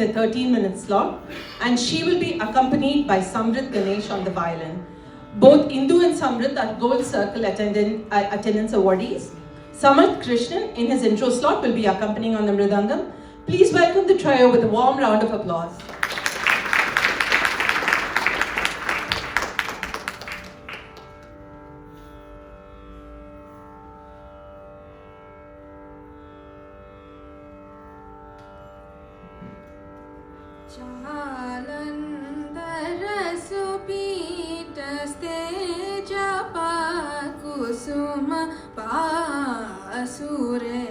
a 13-minute slot, and she will be accompanied by Samrit Ganesh on the violin. Both Indu and Samrit are Gold Circle attendance awardees. Samarth Krishnan in his intro slot will be accompanying on the mridangam. Please welcome the trio with a warm round of applause. Kusuma Pasure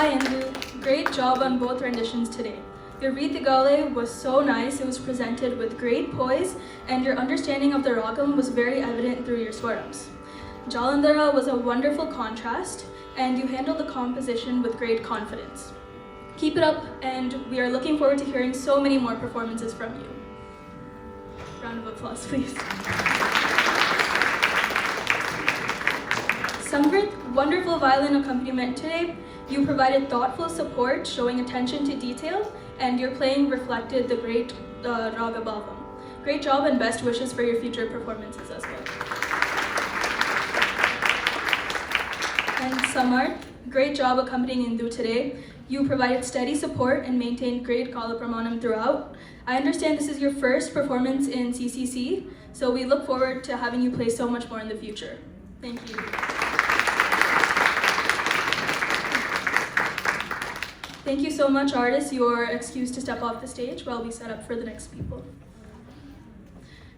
Hi Indu, great job on both renditions today. Your Read the Gale was so nice, it was presented with great poise, and your understanding of the ragam was very evident through your swarams. Jalandhara was a wonderful contrast, and you handled the composition with great confidence. Keep it up, and we are looking forward to hearing so many more performances from you. Round of applause, please. Samvrit, wonderful violin accompaniment today. You provided thoughtful support, showing attention to detail, and your playing reflected the great Raga Bhavam. Great job and best wishes for your future performances as well. And Samarth, great job accompanying Indu today. You provided steady support and maintained great Kala Pramanam throughout. I understand this is your first performance in CCC, so we look forward to having you play so much more in the future. Thank you. Thank you so much, artists. You are excused to step off the stage while we set up for the next people.